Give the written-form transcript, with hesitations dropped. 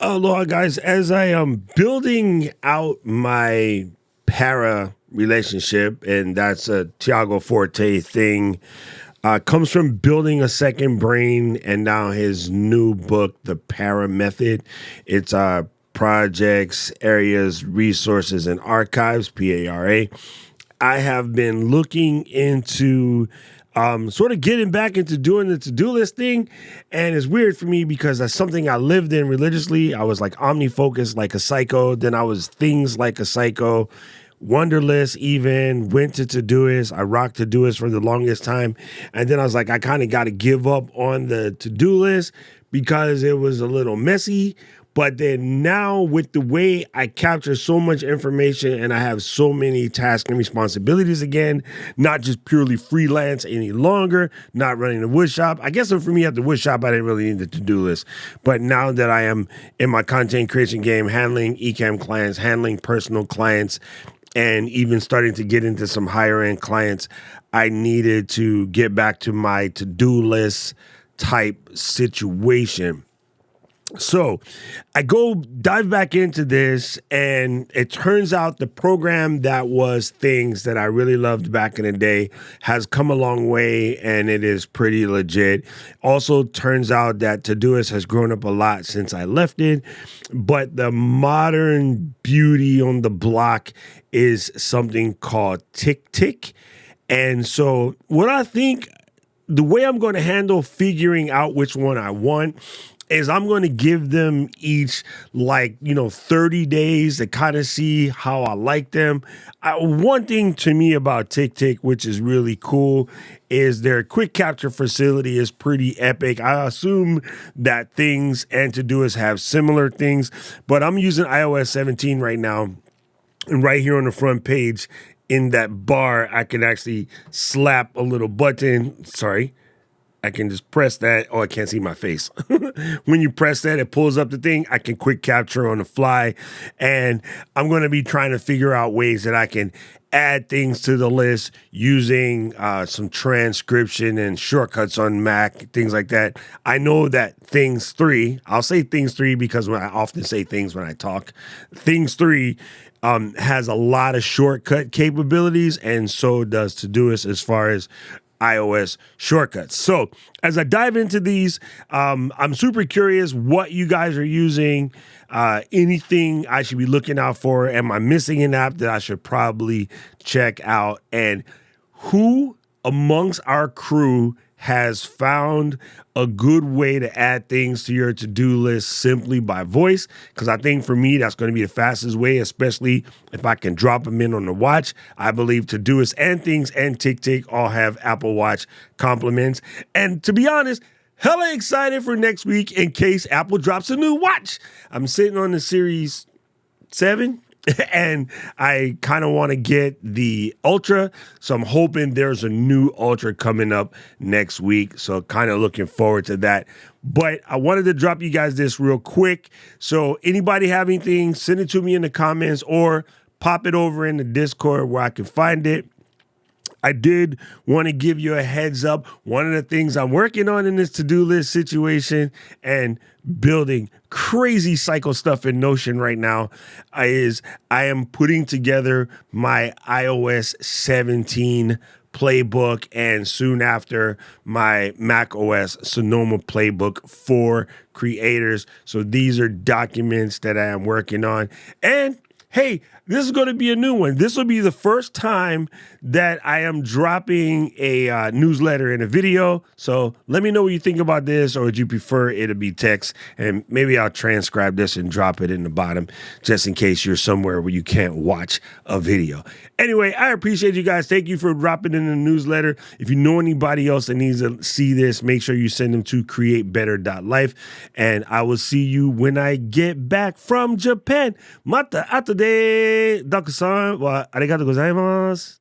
Aloha, guys. As I am building out my para relationship, and that's a Tiago Forte thing, comes from building a second brain, and now his new book, The Para Method. It's projects, areas, resources, and archives, PARA. I have been looking into sort of getting back into doing the to-do list thing. And it's weird for me because that's something I lived in religiously. I was like OmniFocus like a psycho. Then I was things like a psycho. Wonderlist even, went to Todoist. I rocked Todoist for the longest time. And then I was like, I kind of got to give up on the to-do list because it was a little messy. But then now with the way I capture so much information and I have so many tasks and responsibilities again, not just purely freelance any longer, not running the wood shop. I guess for me at the wood shop, I didn't really need the to-do list. But now that I am in my content creation game, handling eCam clients, handling personal clients, and even starting to get into some higher end clients, I needed to get back to my to-do list type situation. So I go dive back into this, and it turns out the program that was Things that I really loved back in the day has come a long way, and it is pretty legit. Also turns out that Todoist has grown up a lot since I left it, but the modern beauty on the block is something called TickTick. And so what I think, the way I'm going to handle figuring out which one I want is I'm going to give them each 30 days to kind of see how I like them. One thing to me about TickTick, which is really cool, is their quick capture facility is pretty epic. I assume that Things and Todoist have similar things, but I'm using iOS 17 right now. And right here on the front page in that bar, I can actually slap a little button. Sorry. I can just press that. Oh, I can't see my face. When you press that, it pulls up the thing. I can quick capture on the fly. And I'm going to be trying to figure out ways that I can add things to the list using some transcription and shortcuts on Mac, things like that. I know that Things 3, I'll say Things 3 because when I often say things when I talk, Things 3 has a lot of shortcut capabilities, and so does Todoist as far as iOS shortcuts. So as I dive into these, I'm super curious what you guys are using, anything I should be looking out for. Am I missing an app that I should probably check out? And who amongst our crew has found a good way to add things to your to-do list simply by voice? Because I think for me, that's going to be the fastest way, especially if I can drop them in on the watch. I believe Todoist and Things and TickTick all have Apple Watch compliments. And to be honest, hella excited for next week in case Apple drops a new watch. I'm sitting on the Series 7. And I kind of want to get the Ultra. So I'm hoping there's a new Ultra coming up next week. So kind of looking forward to that. But I wanted to drop you guys this real quick. So anybody have anything, send it to me in the comments or pop it over in the Discord where I can find it. I did want to give you a heads up. One of the things I'm working on in this to-do list situation and building crazy cycle stuff in Notion right now is I am putting together my iOS 17 playbook and soon after my Mac OS Sonoma playbook for creators. So these are documents that I am working on. And hey, this is going to be a new one. This will be the first time that I am dropping a newsletter and a video. So let me know what you think about this, or would you prefer it to be text? And maybe I'll transcribe this and drop it in the bottom just in case you're somewhere where you can't watch a video. Anyway, I appreciate you guys. Thank you for dropping in the newsletter. If you know anybody else that needs to see this, make sure you send them to createbetter.life. And I will see you when I get back from Japan. Mata ato de. Daku-san wa arigatou gozaimasu.